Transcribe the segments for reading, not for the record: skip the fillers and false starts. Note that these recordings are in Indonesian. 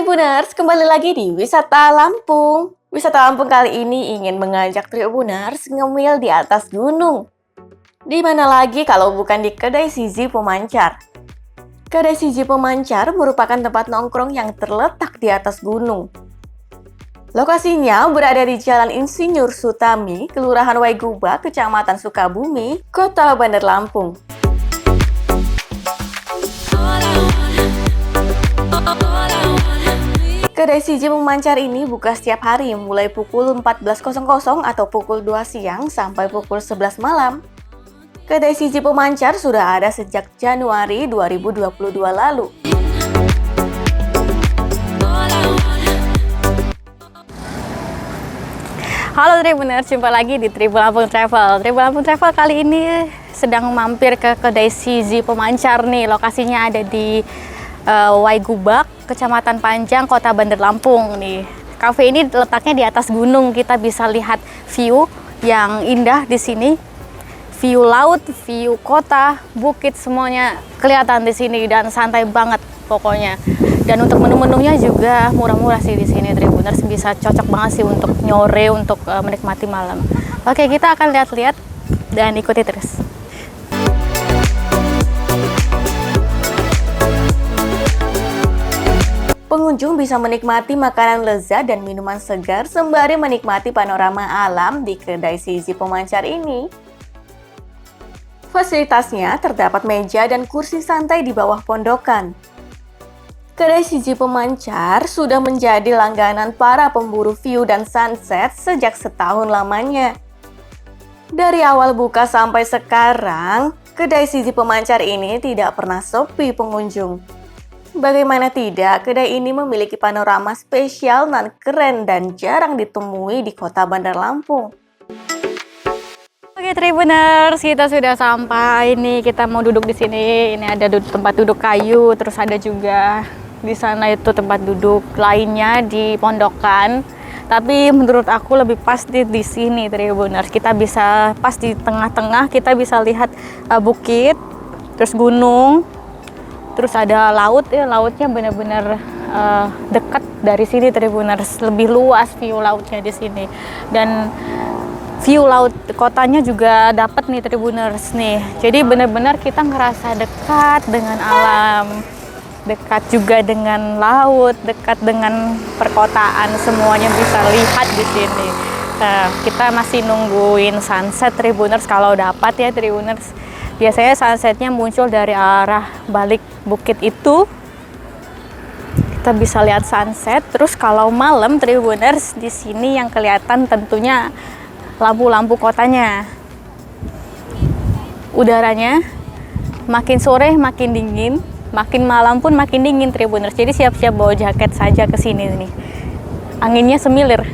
Tribuners, kembali lagi di Wisata Lampung. Wisata Lampung kali ini ingin mengajak Tribuners ngemil di atas gunung. Di mana lagi kalau bukan di Kedai Siji Pemancar. Kedai Siji Pemancar merupakan tempat nongkrong yang terletak di atas gunung. Lokasinya berada di Jalan Insinyur Sutami, Kelurahan Waiguba, Kecamatan Sukabumi, Kota Bandar Lampung. Kedai Siji Pemancar ini buka setiap hari mulai pukul 14.00 atau pukul 2 siang sampai pukul 11 malam. Kedai Siji Pemancar sudah ada sejak Januari 2022 lalu. Halo Tribuners, jumpa lagi di Tribun Lampung Travel. Tribun Lampung Travel kali ini sedang mampir ke Kedai Siji Pemancar nih. Lokasinya ada di Waigubak, Kecamatan Panjang, Kota Bandar Lampung nih. Cafe ini letaknya di atas gunung. Kita bisa lihat view yang indah di sini. View laut, view kota, bukit semuanya kelihatan di sini dan santai banget pokoknya. Dan untuk menu-menunya juga murah-murah sih di sini, Tribuners, bisa cocok banget sih untuk nyore, untuk menikmati malam. Oke, kita akan lihat-lihat dan ikuti terus. Pengunjung bisa menikmati makanan lezat dan minuman segar sembari menikmati panorama alam di Kedai Siji Pemancar ini. Fasilitasnya terdapat meja dan kursi santai di bawah pondokan. Kedai Siji Pemancar sudah menjadi langganan para pemburu view dan sunset sejak setahun lamanya. Dari awal buka sampai sekarang, Kedai Siji Pemancar ini tidak pernah sepi pengunjung. Bagaimana tidak, kedai ini memiliki panorama spesial dan keren dan jarang ditemui di Kota Bandar Lampung. Oke Tribuners, kita sudah sampai nih. Kita mau duduk di sini. Ini ada tempat duduk kayu, terus ada juga di sana itu tempat duduk lainnya di pondokan. Tapi menurut aku lebih pas di sini Tribuners. Kita bisa pas di tengah-tengah, kita bisa lihat bukit, terus gunung. Terus ada laut ya, lautnya benar-benar dekat dari sini Tribuners, lebih luas view lautnya di sini. Dan view laut kotanya juga dapat nih Tribuners nih. Jadi benar-benar kita ngerasa dekat dengan alam, dekat juga dengan laut, dekat dengan perkotaan, semuanya bisa lihat di sini. Kita masih nungguin sunset Tribuners, kalau dapat ya Tribuners. Biasanya sunsetnya muncul dari arah balik bukit itu. Kita bisa lihat sunset. Terus kalau malam Tribuners, di sini yang kelihatan tentunya lampu-lampu kotanya. Udaranya makin sore makin dingin, makin malam pun makin dingin Tribuners. Jadi siap-siap bawa jaket saja ke sini nih. Anginnya semilir.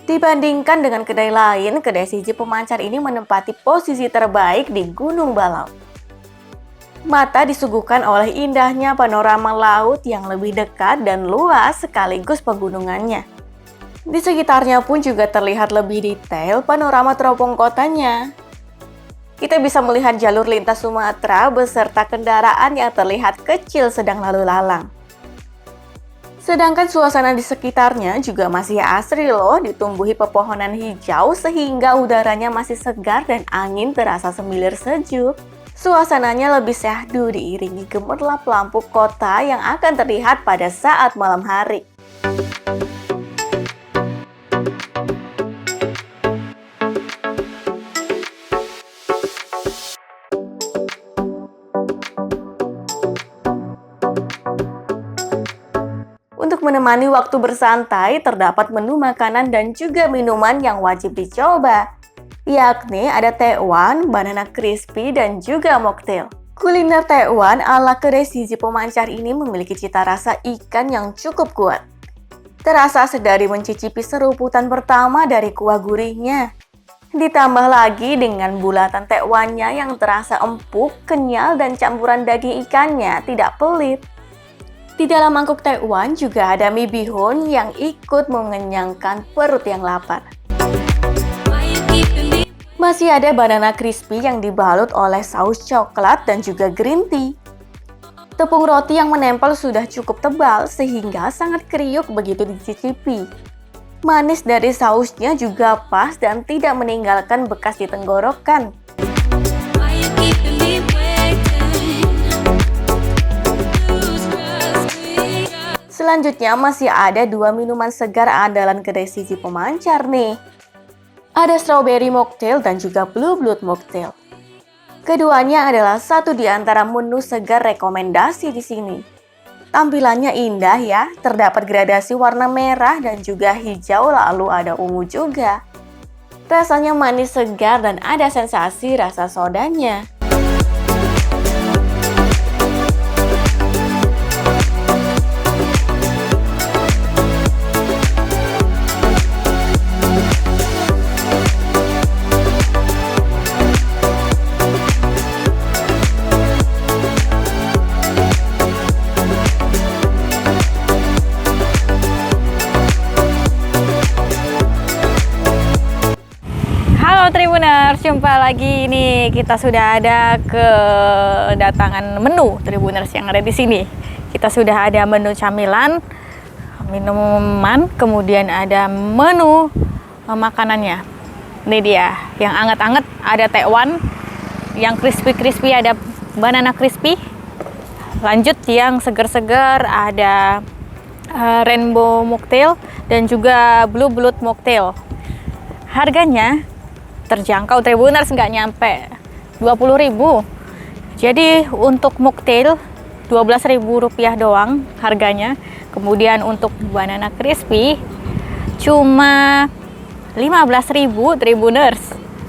Dibandingkan dengan kedai lain, Kedai Siji Pemancar ini menempati posisi terbaik di Gunung Balau. Mata disuguhkan oleh indahnya panorama laut yang lebih dekat dan luas sekaligus pegunungannya. Di sekitarnya pun juga terlihat lebih detail panorama teropong kotanya. Kita bisa melihat jalur lintas Sumatera beserta kendaraan yang terlihat kecil sedang lalu lalang. Sedangkan suasana di sekitarnya juga masih asri loh, ditumbuhi pepohonan hijau sehingga udaranya masih segar dan angin terasa semilir sejuk. Suasananya lebih syahdu diiringi gemerlap lampu kota yang akan terlihat pada saat malam hari. Untuk menemani waktu bersantai, terdapat menu makanan dan juga minuman yang wajib dicoba, yakni ada tekwan, banana crispy, dan juga mocktail. Kuliner tekwan ala Kedai Siji Pemancar ini memiliki cita rasa ikan yang cukup kuat. Terasa sedari mencicipi seruputan pertama dari kuah gurihnya. Ditambah lagi dengan bulatan tekwannya yang terasa empuk, kenyal, dan campuran daging ikannya tidak pelit. Di dalam mangkuk tekwan juga ada mie bihun yang ikut mengenyangkan perut yang lapar. Masih ada banana crispy yang dibalut oleh saus coklat dan juga green tea. Tepung roti yang menempel sudah cukup tebal sehingga sangat kriuk begitu dicicipi. Manis dari sausnya juga pas dan tidak meninggalkan bekas di tenggorokan. Selanjutnya masih ada dua minuman segar andalan kedai Sisi Pemancar nih. Ada strawberry mocktail dan juga blue blood mocktail. Keduanya adalah satu di antara menu segar rekomendasi di sini. Tampilannya indah ya, terdapat gradasi warna merah dan juga hijau, lalu ada ungu juga. Rasanya manis segar dan ada sensasi rasa sodanya. Tribuners, jumpa lagi nih. Kita sudah ada kedatangan menu Tribuners yang ada di sini. Kita sudah ada menu camilan, minuman, kemudian ada menu makanannya. Ini dia, yang anget-anget ada tekwan, yang crispy-crispy ada banana crispy. Lanjut yang segar-segar ada rainbow mocktail dan juga blue blood mocktail. Harganya terjangkau Tribuners, nggak nyampe 20.000. Jadi untuk mocktail 12.000 rupiah doang harganya. Kemudian untuk banana crispy cuma 15.000 Tribuners.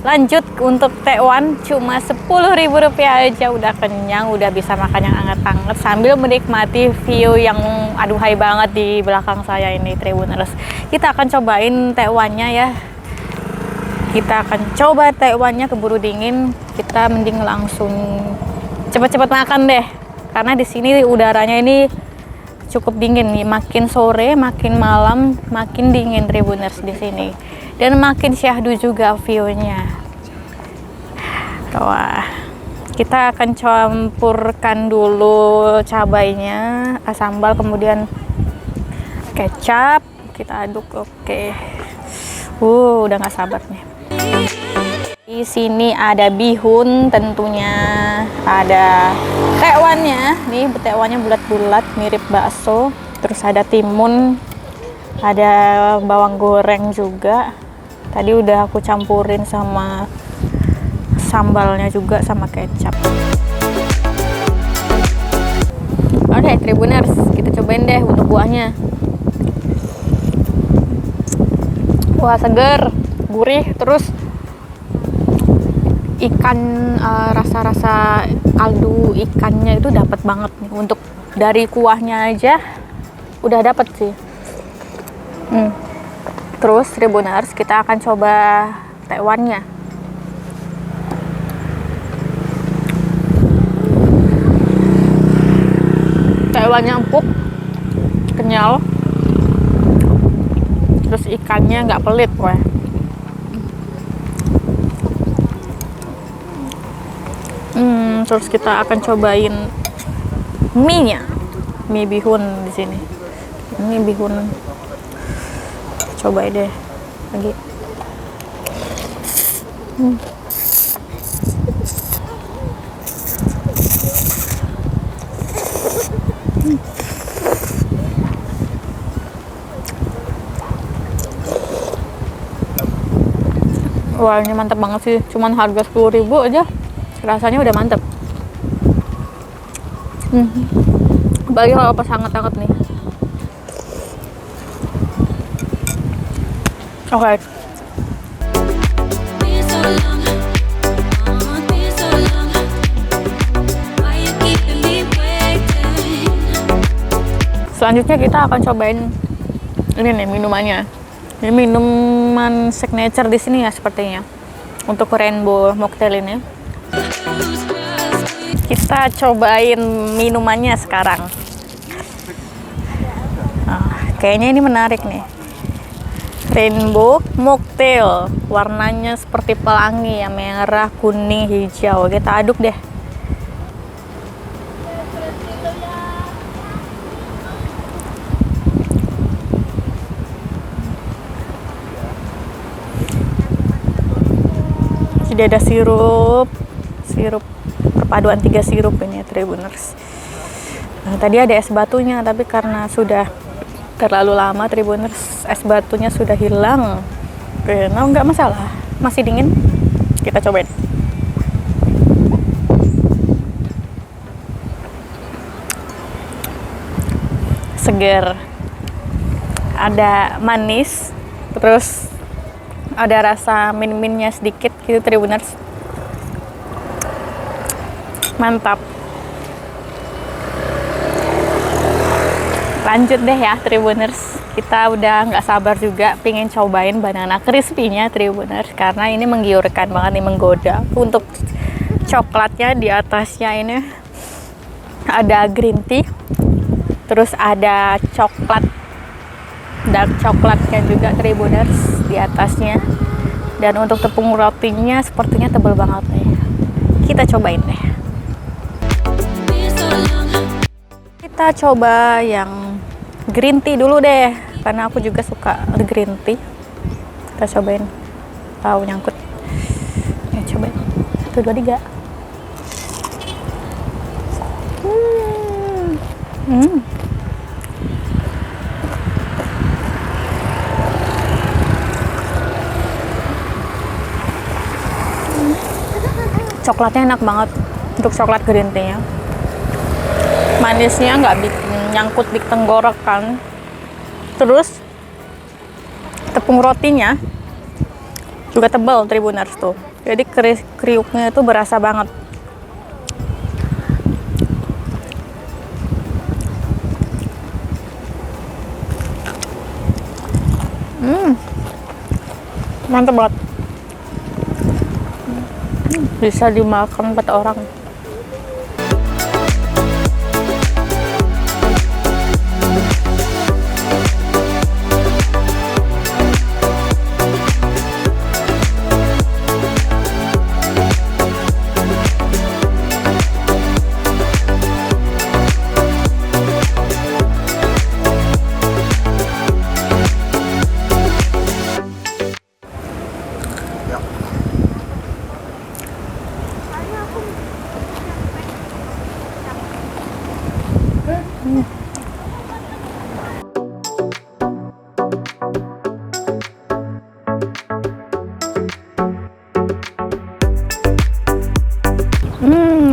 Lanjut untuk tekwan cuma 10.000 rupiah aja, udah kenyang, udah bisa makan yang anget-anget sambil menikmati view yang aduhai banget di belakang saya ini Tribuners. Kita akan cobain tekwannya ya. Kita akan coba tekwannya, keburu dingin. Kita mending langsung cepat-cepat makan deh, karena di sini udaranya ini cukup dingin nih. Makin sore, makin malam, makin dingin Tribuners di sini, dan makin syahdu juga view-nya. Wah, kita akan campurkan dulu cabainya, sambal, kemudian kecap. Kita aduk, oke. Udah nggak sabar nih. Di sini ada bihun tentunya, ada tekwannya. Nih tekwannya bulat-bulat mirip bakso. Terus ada timun, ada bawang goreng juga. Tadi udah aku campurin sama sambalnya juga sama kecap. Oke, Tribuners, kita cobain deh untuk buahnya. Wah, seger, gurih, terus ikan, rasa-rasa kaldu ikannya itu dapat banget nih. Untuk dari kuahnya aja udah dapat sih. Terus Tribuners, kita akan coba tekwannya. Tekwannya empuk, kenyal, terus ikannya nggak pelit, wah. Terus kita akan cobain mie-nya, mie bihun di sini. Ini bihun, cobain deh lagi. Wah, ini mantap banget sih. Cuman harga 10.000 aja rasanya udah mantep. Bagi kalau pas hangat-hangat nih. Oke. Selanjutnya kita akan cobain ini nih minumannya. Ini minuman signature di sini ya sepertinya. Untuk rainbow mocktail ini. Kita cobain minumannya sekarang. Kayaknya ini menarik nih. Rainbow mocktail, warnanya seperti pelangi ya, merah, kuning, hijau. Kita aduk deh. Jadi ada sirup perpaduan 3 sirup ini Tribuners. Nah, tadi ada es batunya, tapi karena sudah terlalu lama Tribuners, es batunya sudah hilang. Oke, nah nggak masalah, masih dingin. Kita cobain. Seger, ada manis, terus ada rasa min-minnya sedikit gitu Tribuners. Mantap. Lanjut deh ya Tribuners. Kita udah nggak sabar juga pengen cobain banana crispy-nya Tribuners, karena ini menggiurkan banget nih, menggoda. Untuk coklatnya di atasnya ini ada green tea, terus ada coklat, dark coklatnya juga Tribuners di atasnya. Dan untuk tepung rotinya sepertinya tebal banget nih. Kita cobain deh. Kita coba yang green tea dulu deh, karena aku juga suka green tea. Kita cobain. Tahu nyangkut. Ya, cobain. 1, 2, 3. Coklatnya enak banget untuk coklat green tea nya. Manisnya nggak bikin nyangkut di tenggorokan. Terus tepung rotinya juga tebal Tribuners tuh, jadi kriuknya itu berasa banget. Mantap banget. Bisa dimakan 4 orang.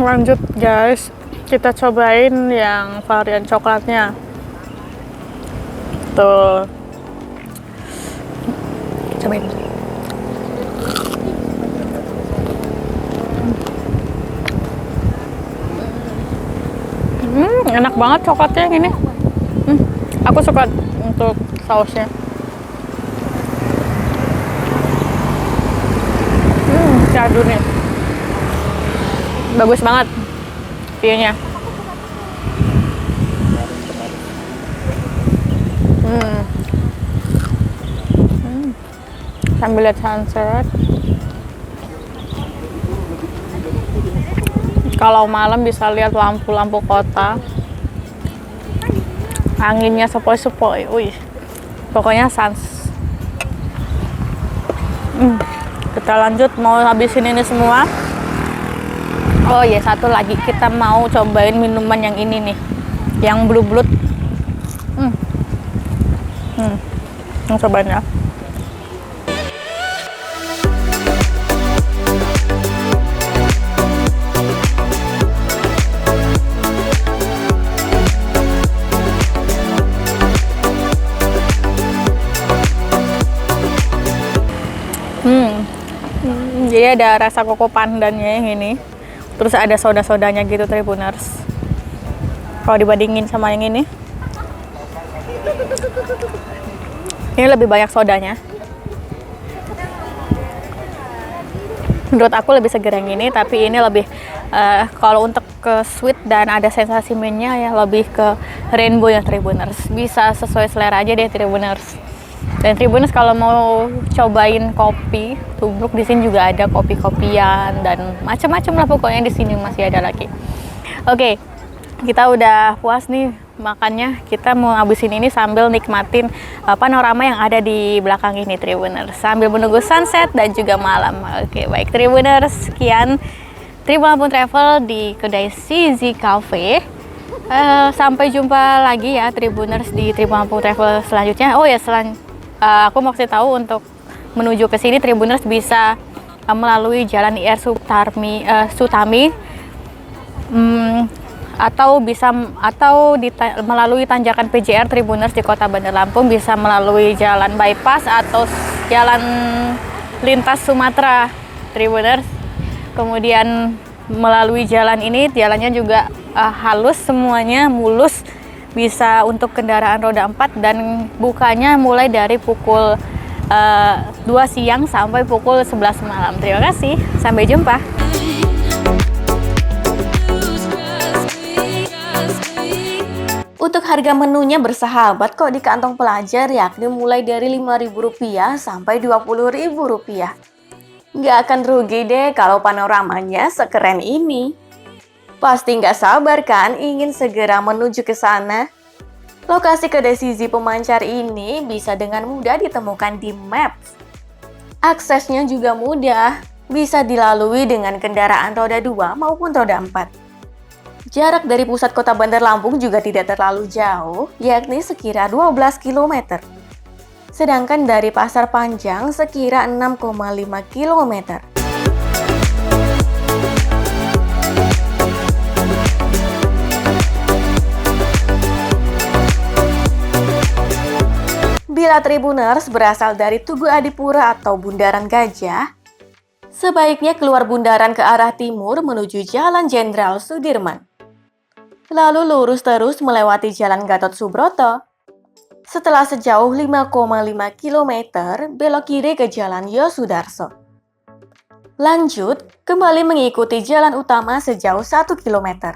Lanjut guys, kita cobain yang varian coklatnya. Tuh, cobain. Enak banget coklatnya yang ini. Aku suka untuk sausnya. Cadu nih. Bagus banget view-nya. Sambil lihat sunset. Kalau malam bisa lihat lampu-lampu kota. Anginnya sepoi-sepoi. Wih. Pokoknya sans. Kita lanjut, mau habisin ini semua. Oh iya, satu lagi, kita mau cobain minuman yang ini nih, yang Blue Blood. Cobain ya. Jadi ada rasa koko pandannya yang ini. Terus ada soda-sodanya gitu Tribuners. Kalau dibandingin sama yang ini lebih banyak sodanya. Menurut aku lebih seger yang ini, tapi ini lebih kalau untuk ke sweet dan ada sensasi minnya ya lebih ke rainbow ya Tribuners. Bisa sesuai selera aja deh Tribuners. Dan Tribuners kalau mau cobain kopi tubruk, di sini juga ada kopi-kopian dan macam-macam lah pokoknya, di sini masih ada lagi. Oke, kita udah puas nih makannya. Kita mau ngabisin ini sambil nikmatin panorama yang ada di belakang ini, Tribuners, sambil menunggu sunset dan juga malam. Oke, baik Tribuners, sekian Tribun Lampung Travel di kedai CZ Cafe. Sampai jumpa lagi ya Tribuners di Tribun Lampung Travel selanjutnya. Oh ya, aku mau kasih tahu, untuk menuju ke sini Tribuners bisa melalui Jalan IR Sutami, melalui tanjakan PJR Tribuners di Kota Bandar Lampung, bisa melalui jalan bypass atau jalan lintas Sumatera Tribuners. Kemudian melalui jalan ini, jalannya juga halus semuanya, mulus, bisa untuk kendaraan roda 4 dan bukanya mulai dari pukul 2 siang sampai pukul 11 malam. Terima kasih, sampai jumpa. Untuk harga menunya bersahabat kok di kantong pelajar, yakni mulai dari Rp5.000 sampai Rp20.000. Nggak akan rugi deh kalau panoramanya sekeren ini. Pasti nggak sabar kan ingin segera menuju ke sana? Lokasi kedai CZ Pemancar ini bisa dengan mudah ditemukan di Maps. Aksesnya juga mudah, bisa dilalui dengan kendaraan roda 2 maupun roda 4. Jarak dari pusat kota Bandar Lampung juga tidak terlalu jauh, yakni sekira 12 km. Sedangkan dari Pasar Panjang sekira 6,5 km. Bila Tribuners berasal dari Tugu Adipura atau Bundaran Gajah, sebaiknya keluar bundaran ke arah timur menuju Jalan Jenderal Sudirman. Lalu lurus terus melewati Jalan Gatot Subroto. Setelah sejauh 5,5 km, belok kiri ke Jalan Yosudarso. Lanjut, kembali mengikuti jalan utama sejauh 1 km.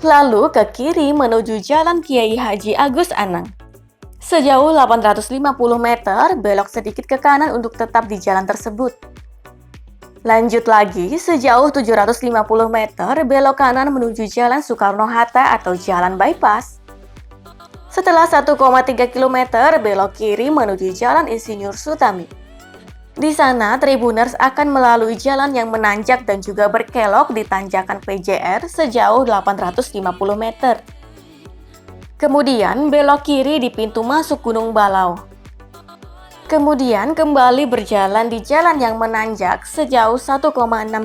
Lalu ke kiri menuju Jalan Kiai Haji Agus Anang. Sejauh 850 meter, belok sedikit ke kanan untuk tetap di jalan tersebut. Lanjut lagi, sejauh 750 meter, belok kanan menuju Jalan Soekarno-Hatta atau Jalan Bypass. Setelah 1,3 km, belok kiri menuju Jalan Insinyur Sutami. Di sana, Tribuners akan melalui jalan yang menanjak dan juga berkelok di tanjakan PJR sejauh 850 meter. Kemudian, belok kiri di pintu masuk Gunung Balau. Kemudian, kembali berjalan di jalan yang menanjak sejauh 1,6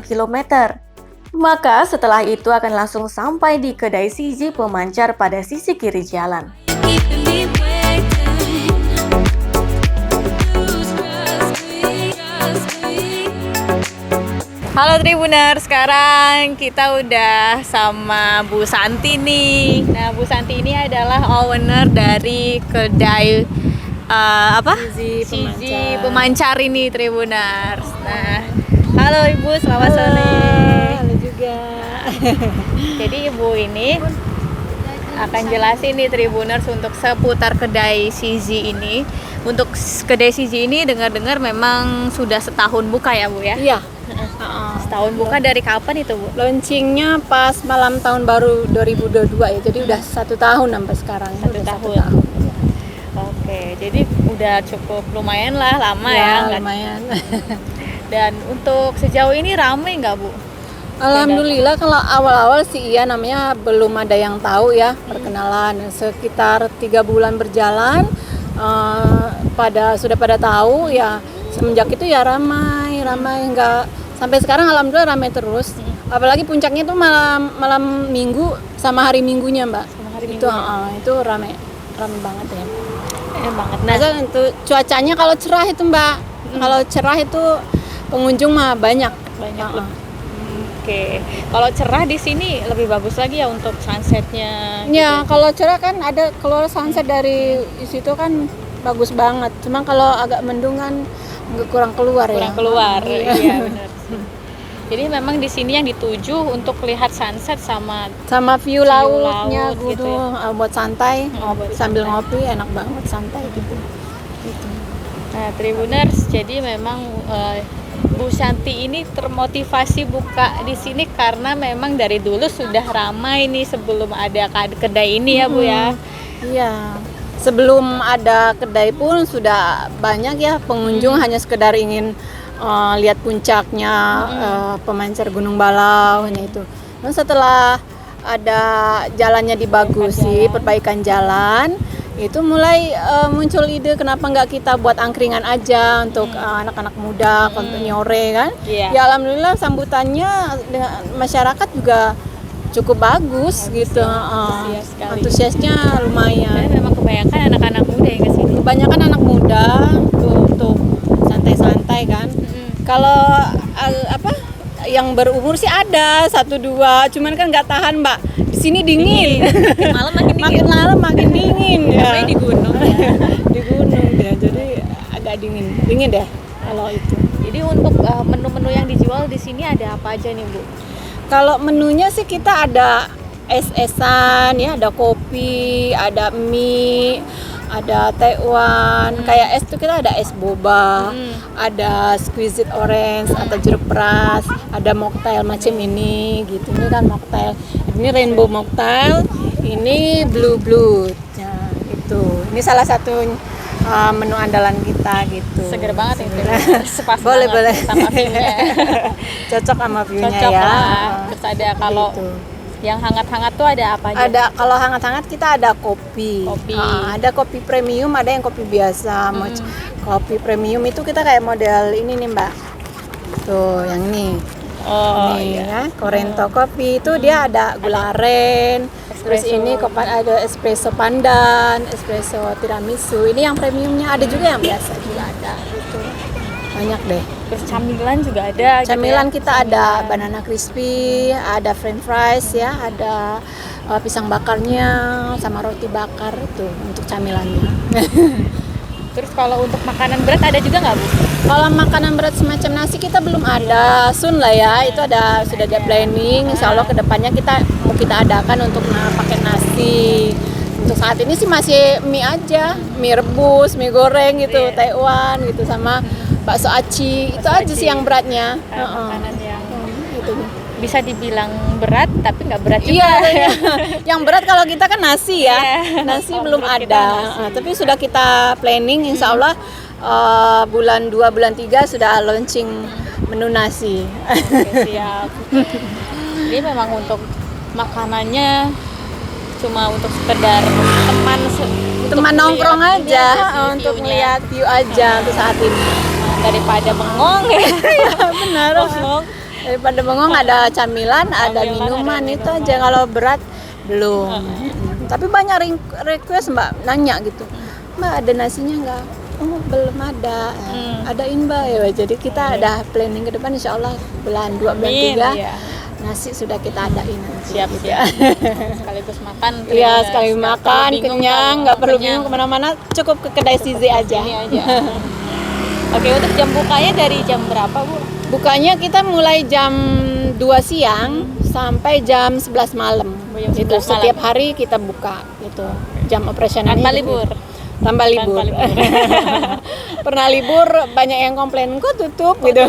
km. Maka, setelah itu akan langsung sampai di kedai CZ Pemancar pada sisi kiri jalan. Halo Tribuners, sekarang kita udah sama Bu Santi nih. Nah, Bu Santi ini adalah owner dari kedai CZ Pemancar ini, Tribuners. Nah, halo Ibu, selamat sore. Halo juga. Jadi Ibu ini akan jelasin nih Tribuners untuk seputar kedai CZ ini. Untuk kedai CZ ini dengar-dengar memang sudah setahun buka ya Bu ya? Iya. Setahun buka dari kapan itu Bu? Launchingnya pas malam tahun baru 2022 ya, jadi udah 1 tahun sampai sekarang. Satu Udah tahun. Oke, jadi udah cukup lumayan lah, lama ya. Lumayan. Dan untuk sejauh ini ramai nggak Bu? Alhamdulillah, kalau awal-awal sih iya, namanya belum ada yang tahu ya, perkenalan. Sekitar 3 bulan berjalan, sudah pada tahu ya. Semenjak itu ya ramai nggak sampai sekarang, alhamdulillah ramai terus. Apalagi puncaknya tuh malam minggu sama hari minggunya Mbak. Itu ramai banget ya. Banget. Nah, itu cuacanya kalau cerah itu Mbak, kalau cerah itu pengunjung mah banyak. Oke, kalau cerah di sini lebih bagus lagi ya untuk sunsetnya. Ya, kalau cerah kan ada keluar sunset dari situ kan bagus banget. Cuma kalau agak mendung kan kurang keluar. Iya benar. Jadi memang di sini yang dituju untuk lihat sunset sama view lautnya gitu ya. buat santai, Buat sambil santai. ngopi enak banget santai gitu. Nah, Tribuners, jadi memang Bu Shanti ini termotivasi buka di sini karena memang dari dulu sudah ramai nih sebelum ada kedai ini ya Bu ya. Iya. Sebelum ada kedai pun sudah banyak ya pengunjung hanya sekedar ingin lihat puncaknya pemancar Gunung Balau hanya itu. Dan setelah ada jalannya dibagusi, perbaikan jalan, itu mulai muncul ide kenapa nggak kita buat angkringan aja untuk anak-anak muda, untuk nyore kan. Iya. Ya alhamdulillah sambutannya dengan masyarakat juga cukup bagus gitu. Antusias sekali. Antusiasnya lumayan. Karena memang kebanyakan anak-anak muda yang kesini. Kebanyakan anak muda untuk santai-santai kan. Kalau yang berumur sih ada 1-2, cuman kan nggak tahan Mbak. Di sini dingin. Malam makin dingin. Makin malam makin dingin ya. Namanya di gunung ya. Di gunung ya, jadi agak dingin deh kalau itu. Jadi untuk menu-menu yang dijual di sini ada apa aja nih Bu? Kalau menunya sih kita ada es-esan ya, ada kopi, ada mie, ada tewan. Kayak es tuh kita ada es boba, ada squeezed orange atau jeruk peras, ada mocktail macam ini gitu. Ini kan mocktail. Ini rainbow mocktail, ini blue blood. Ya, itu. Ini salah satu menu andalan kita gitu. Seger banget itu. Sepas Boleh, boleh. sama view-nya. Cocok sama view-nya Cocok ya. lah. Terus ada kalau Gitu. yang hangat-hangat tuh ada apa aja? Ada kalau hangat-hangat kita ada kopi. Kopi. Ada kopi premium, ada yang kopi biasa. Kopi premium itu kita kayak model ini nih Mbak. Tuh, yang ini. Oh Ini iya. ya, Corento kopi itu dia ada gula aren. Terus Espresso. ini ada espresso pandan, espresso tiramisu. Ini yang premiumnya, ada juga yang biasa juga ada gitu. Banyak deh. Terus camilan juga ada. Camilan gitu ya? kita ada banana crispy, ada french fries ya, ada pisang bakarnya sama roti bakar itu untuk camilannya. Terus kalau untuk makanan berat ada juga nggak Bu? Kalau makanan berat semacam nasi kita belum ada, soon lah ya, itu sudah ada planning. Insya Allah kedepannya kita adakan untuk pakai nasi. Untuk saat ini sih masih mie aja, mie rebus, mie goreng gitu, Taiwan gitu sama bakso aci. Itu aja sih yang beratnya. Makanan yang Itu. bisa dibilang berat tapi nggak berat juga. Iya, yang berat kalau kita kan nasi ya, nasi Kalau belum menurut kita ada. nasi. Tapi sudah kita planning, insya Allah bulan 2, bulan 3 sudah launching menu nasi. Oke, siap. Jadi memang untuk makanannya cuma untuk sekedar Teman nongkrong aja, untuk melihat melihat view aja untuk saat ini. daripada bengong ya. Benar. Bengong. Daripada bengong ada camilan, ada Camilan, minuman, ada itu aja. Kalau berat belum. Tapi banyak request Mbak nanya gitu. Mbak ada nasinya nggak? Oh belum ada. Adain Mbak ya. Jadi kita ada planning ke depan insya Allah bulan 2 bulan 3 Iya. nasi sudah kita adain nanti. Siap. Sekaligus makan. Iya terus sekali nggak makan perlu bingung kenyang, kalau nggak perlu kenyang. bingung kemana-mana, cukup ke kedai Sizi aja. Ini aja. Oke, untuk jam bukanya dari jam berapa Bu? Bukanya kita mulai jam 2 siang sampai jam 11 malam. Jam 11 Itu malam. setiap hari kita buka gitu. Jam operasionalnya Tanpa gitu. libur. Tanpa libur. Pernah libur banyak yang komplain kok tutup gitu.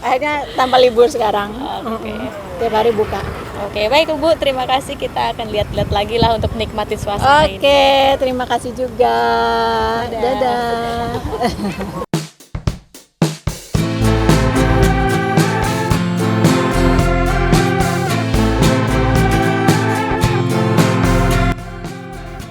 Akhirnya tanpa libur sekarang. Oke. Tiap hari buka. Oke, baik Bu, terima kasih. Kita akan lihat-lihat lagi lah untuk nikmati suasana ini. Oke, terima kasih juga. Dadah.